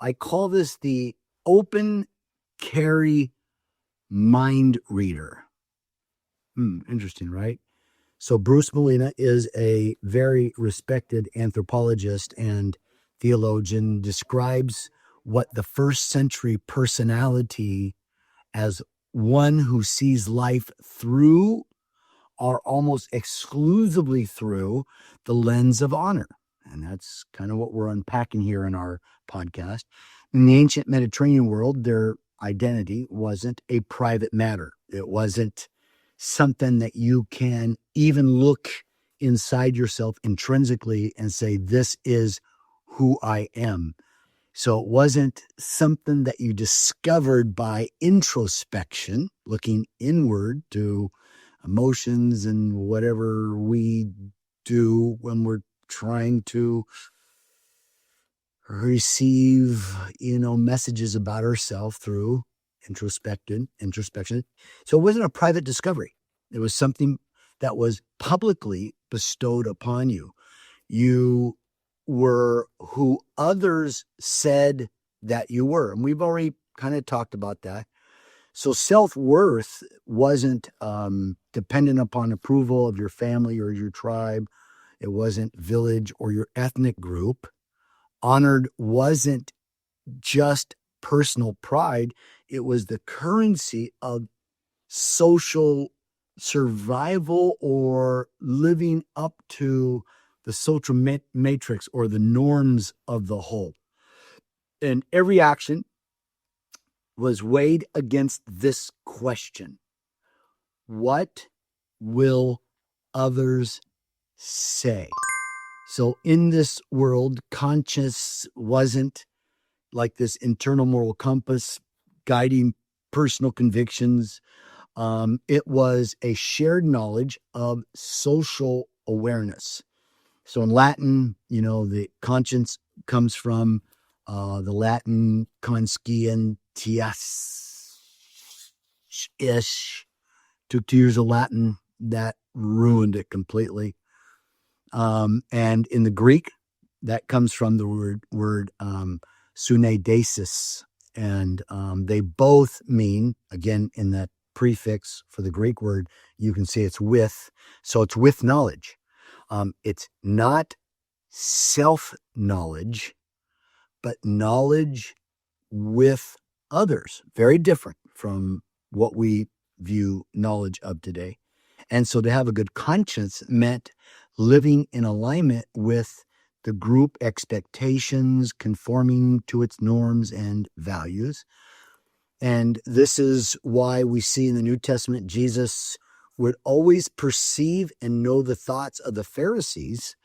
I call this the open carry mind reader. Interesting, right? So Bruce Molina is a very respected anthropologist and theologian, describes what the first century personality as one who sees life through or almost exclusively through the lens of honor. And that's kind of what we're unpacking here in our podcast. In the ancient Mediterranean world, their identity wasn't a private matter. It wasn't something that you can even look inside yourself intrinsically and say, this is who I am. So it wasn't something that you discovered by introspection, looking inward to emotions and whatever we do when we're trying to receive, messages about ourselves through introspection. So it wasn't a private discovery. It was something that was publicly bestowed upon you. You were who others said that you were. And we've already kind of talked about that. So self-worth wasn't dependent upon approval of your family or your tribe. It wasn't village or your ethnic group. Honored wasn't just personal pride. It was the currency of social survival or living up to the social matrix or the norms of the whole. And every action was weighed against this question: what will others say? So in this world, conscience wasn't like this internal moral compass guiding personal convictions. It was a shared knowledge of social awareness. So in Latin, the conscience comes from the Latin conscientias-ish. Took 2 years of Latin. That ruined it completely. And in the Greek, that comes from the word suneidesis. And they both mean, again, in that prefix for the Greek word, you can see it's with. So it's with knowledge. It's not self-knowledge, but knowledge with others. Very different from what we view knowledge of today. And so to have a good conscience meant living in alignment with the group expectations, conforming to its norms and values. And this is why we see in the New Testament, Jesus would always perceive and know the thoughts of the Pharisees,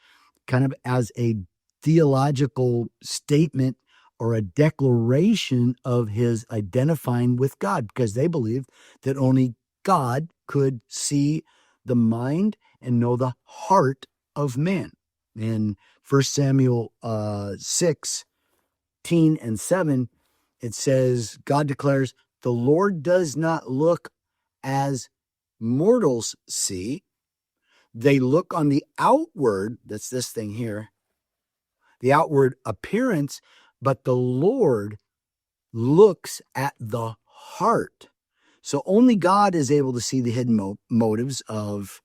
kind of as a theological statement or a declaration of his identifying with God, because they believed that only God could see the mind and know the heart of man. In 1 Samuel 16 and 7, it says, God declares, the Lord does not look as mortals see. They look on the outward, that's this thing here, the outward appearance, but the Lord looks at the heart. So only God is able to see the hidden motives of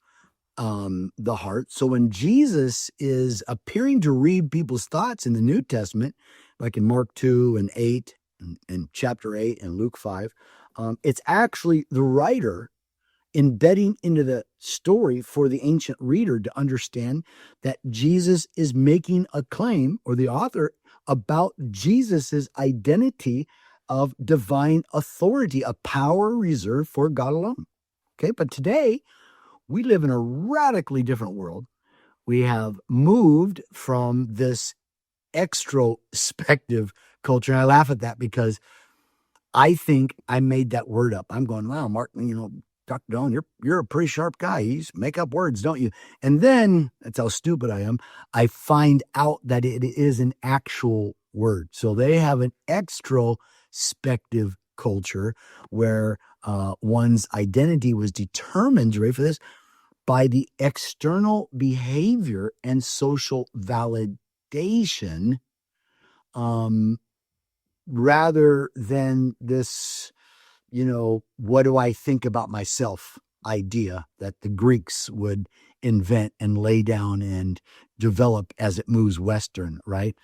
the heart. So when Jesus is appearing to read people's thoughts in the New Testament, like in Mark 2 and 8 and chapter 8 and Luke 5, it's actually the writer embedding into the story for the ancient reader to understand that Jesus is making a claim, or the author, about Jesus's identity of divine authority, a power reserved for God alone. Okay, but today we live in a radically different world. We have moved from this extrospective culture. And I laugh at that because I think I made that word up. I'm going, wow, Mark, Dr. Dahlin, you're a pretty sharp guy. You make up words, don't you? And then, that's how stupid I am, I find out that it is an actual word. So they have an extrospective culture where one's identity was determined, you ready for this, by the external behavior and social validation rather than this, what do I think about myself idea that the Greeks would invent and lay down and develop as it moves Western, right?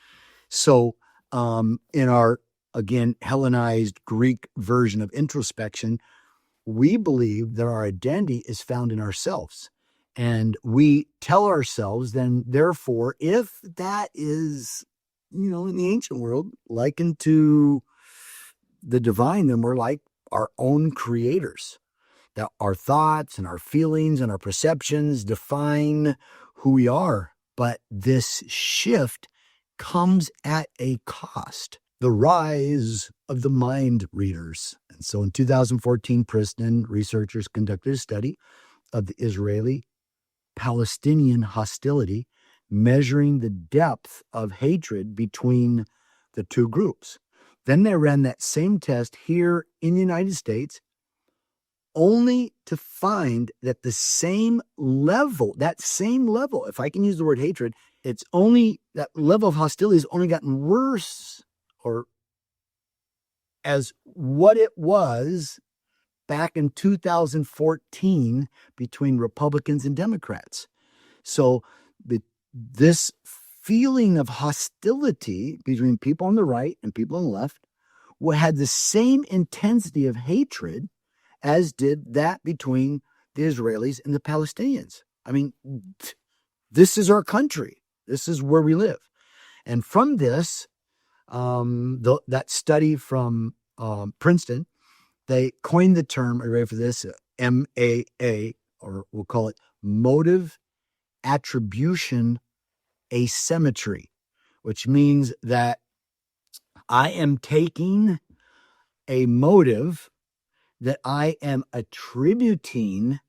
So, in our, again, Hellenized Greek version of introspection, we believe that our identity is found in ourselves. And we tell ourselves, then, therefore, if that is, in the ancient world, likened to the divine, then we're like our own creators. That our thoughts and our feelings and our perceptions define who we are. But this shift comes at a cost. The rise of the mind readers. And so in 2014, Princeton researchers conducted a study of the Israeli Palestinian hostility, measuring the depth of hatred between the two groups. Then they ran that same test here in the United States, only to find that that same level, if I can use the word hatred, it's only that level of hostility has only gotten worse, or as what it was back in 2014 between Republicans and Democrats. So this feeling of hostility between people on the right and people on the left had the same intensity of hatred as did that between the Israelis and the Palestinians. I mean, this is our country. This is where we live. And from this, that study from Princeton, they coined the term, are you ready for this? MAA, or we'll call it motive attribution asymmetry, which means that I am taking a motive that I am attributing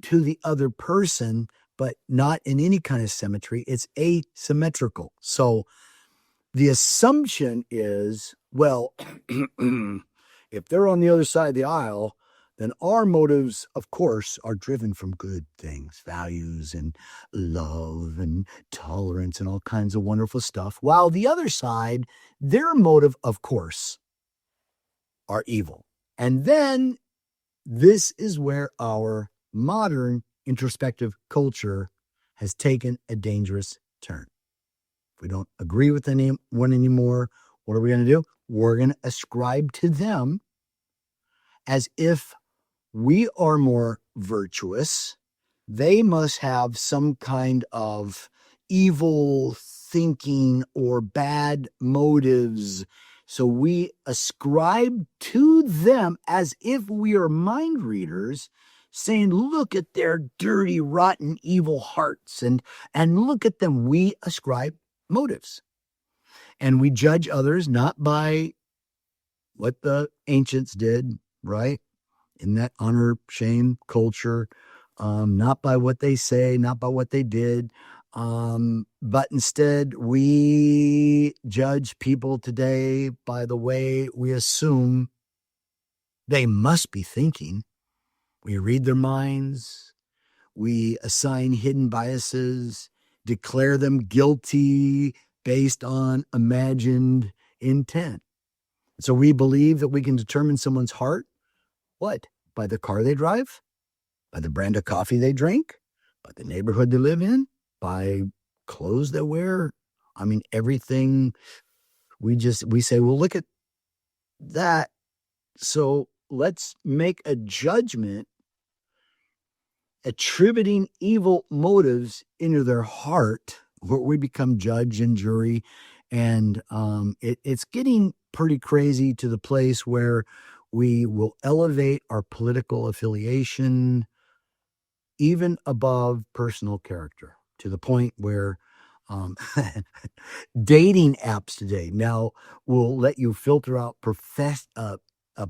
to the other person, but not in any kind of symmetry. It's asymmetrical. So the assumption is, well, if they're on the other side of the aisle, then our motives, of course, are driven from good things, values and love and tolerance and all kinds of wonderful stuff. While the other side, their motive, of course, are evil. And then this is where our modern introspective culture has taken a dangerous turn. If we don't agree with anyone anymore, what are we going to do? We're going to ascribe to them as if we are more virtuous. They must have some kind of evil thinking or bad motives. So we ascribe to them as if we are mind readers, saying, look at their dirty, rotten, evil hearts, and look at them. We ascribe motives. And we judge others not by what the ancients did, right? In that honor, shame culture, not by what they say, not by what they did, but instead we judge people today by the way we assume they must be thinking. We read their minds, we assign hidden biases, declare them guilty based on imagined intent. So we believe that we can determine someone's heart. What? By the car they drive? By the brand of coffee they drink? By the neighborhood they live in? By clothes they wear? I mean, everything we say, well, look at that. So let's make a judgment attributing evil motives into their heart, where we become judge and jury. And it's getting pretty crazy to the place where we will elevate our political affiliation even above personal character, to the point where dating apps today now will let you filter out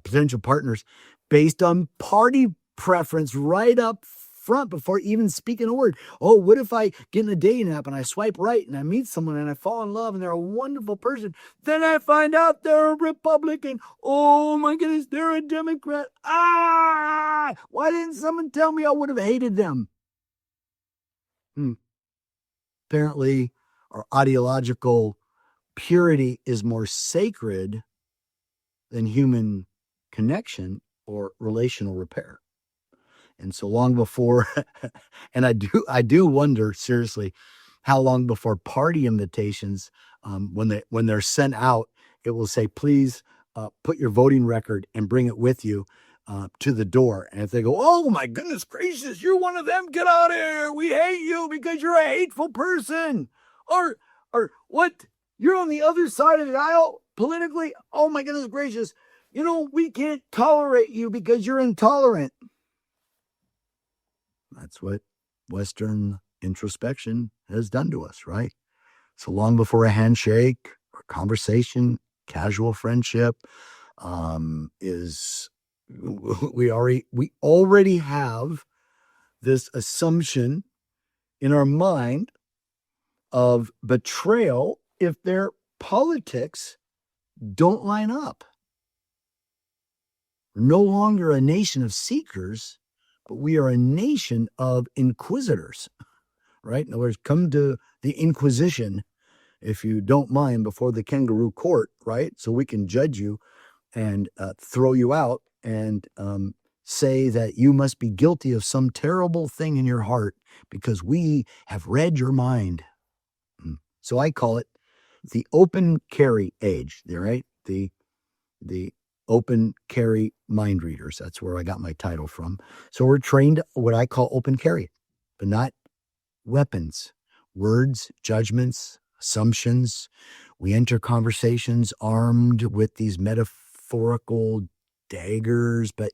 potential partners based on party preference right up front before even speaking a word. Oh, what if I get in a dating app and I swipe right and I meet someone and I fall in love and they're a wonderful person, then I find out they're a Republican. Oh my goodness, they're a Democrat. Why didn't someone tell me? I would have hated them. Apparently, our ideological purity is more sacred than human connection or relational repair. And so long before, and I do wonder seriously, how long before party invitations, when they're sent out, it will say, please put your voting record and bring it with you to the door. And if they go, oh my goodness gracious, you're one of them, get out of here. We hate you because you're a hateful person. Or what? You're on the other side of the aisle politically. Oh my goodness gracious. We can't tolerate you because you're intolerant. That's what Western introspection has done to us, right? So long before a handshake or conversation, casual friendship, we already have this assumption in our mind of betrayal if their politics don't line up. We're no longer a nation of seekers, but we are a nation of inquisitors, right? In other words, come to the Inquisition, if you don't mind, before the kangaroo court, right? So we can judge you and throw you out and say that you must be guilty of some terrible thing in your heart because we have read your mind. So I call it the open carry age, right? The open carry mind readers. That's where I got my title from. So we're trained what I call open carry, but not weapons, words, judgments, assumptions. We enter conversations armed with these metaphorical daggers, but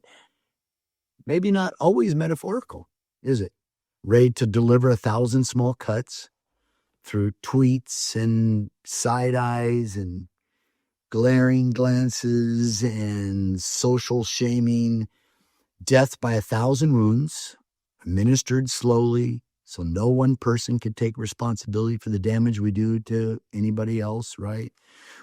maybe not always metaphorical, is it? Ready to deliver 1,000 small cuts through tweets and side eyes and glaring glances and social shaming, death by 1,000 wounds, administered slowly, so no one person can take responsibility for the damage we do to anybody else, right?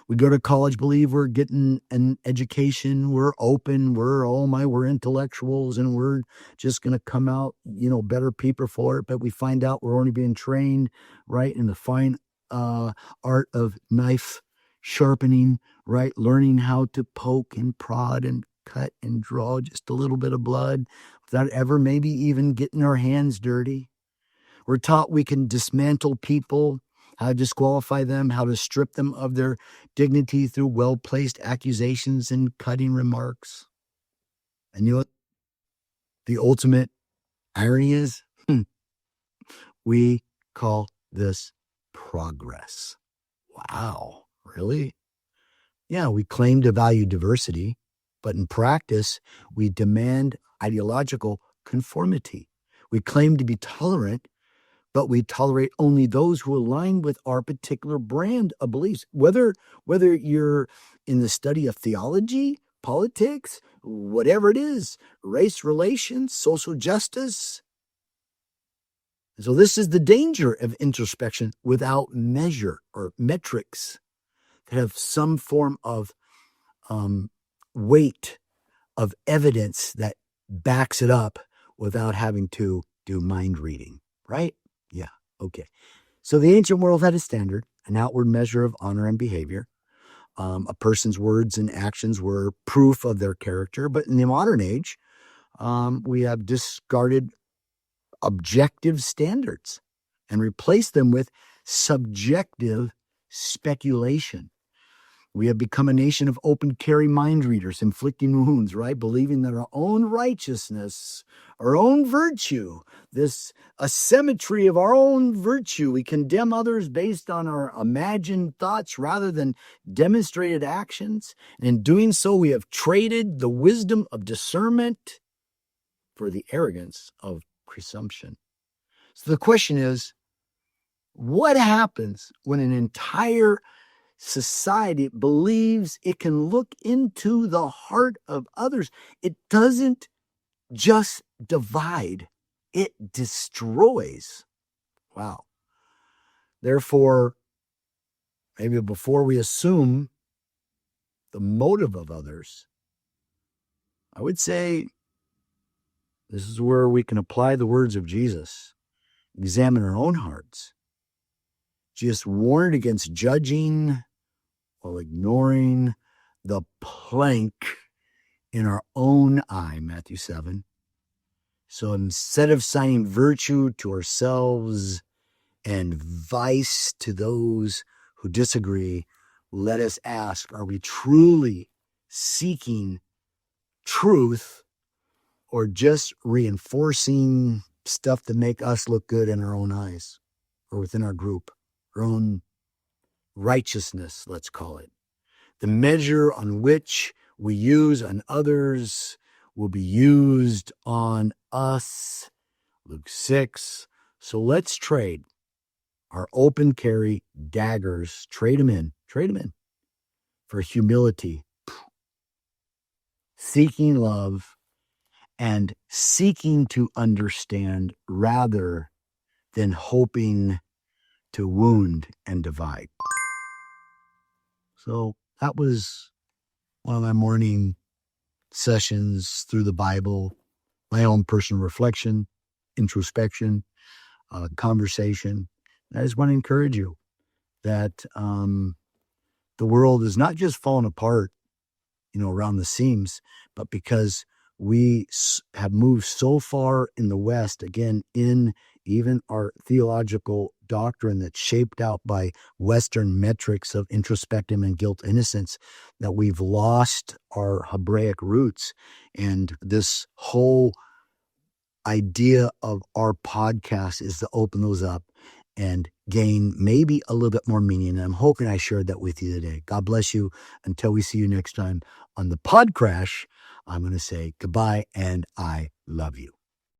We go to college, believe we're getting an education, we're open, we're intellectuals, and we're just going to come out, better people for it. But we find out we're only being trained, right, in the fine art of knife sharpening, right? Learning how to poke and prod and cut and draw just a little bit of blood without ever maybe even getting our hands dirty. We're taught we can dismantle people, how to disqualify them, how to strip them of their dignity through well-placed accusations and cutting remarks. And you know what the ultimate irony is? We call this progress. Wow, really? Yeah, we claim to value diversity, but in practice, we demand ideological conformity. We claim to be tolerant, but we tolerate only those who align with our particular brand of beliefs. Whether you're in the study of theology, politics, whatever it is, race relations, social justice. So this is the danger of introspection without measure or metrics that have some form of weight of evidence that backs it up without having to do mind reading, right? Yeah, okay. So the ancient world had a standard, an outward measure of honor and behavior. A person's words and actions were proof of their character. But in the modern age, we have discarded objective standards and replaced them with subjective speculation. We have become a nation of open carry mind readers, inflicting wounds, right? Believing that our own righteousness, our own virtue, this asymmetry of our own virtue, we condemn others based on our imagined thoughts rather than demonstrated actions. And in doing so, we have traded the wisdom of discernment for the arrogance of presumption. So the question is, what happens when an entire society believes it can look into the heart of others? It doesn't just divide, it destroys. Wow. Therefore, maybe before we assume the motive of others, I would say this is where we can apply the words of Jesus, examine our own hearts. Jesus warned against judging or ignoring the plank in our own eye, Matthew 7. So instead of signing virtue to ourselves and vice to those who disagree, let us ask, are we truly seeking truth or just reinforcing stuff to make us look good in our own eyes or within our group, our own righteousness, let's call it? The measure on which we use on others will be used on us. Luke 6. So let's trade our open carry daggers, trade them in for humility, seeking love, and seeking to understand rather than hoping to wound and divide. So that was one of my morning sessions through the Bible, my own personal reflection, introspection, conversation. And I just want to encourage you that the world is not just falling apart, around the seams, but because we have moved so far in the West, again, in even our theological doctrine that's shaped out by Western metrics of introspective and guilt innocence, that we've lost our Hebraic roots. And this whole idea of our podcast is to open those up and gain maybe a little bit more meaning. And I'm hoping I shared that with you today. God bless you. Until we see you next time on the Pod Crash, I'm going to say goodbye and I love you.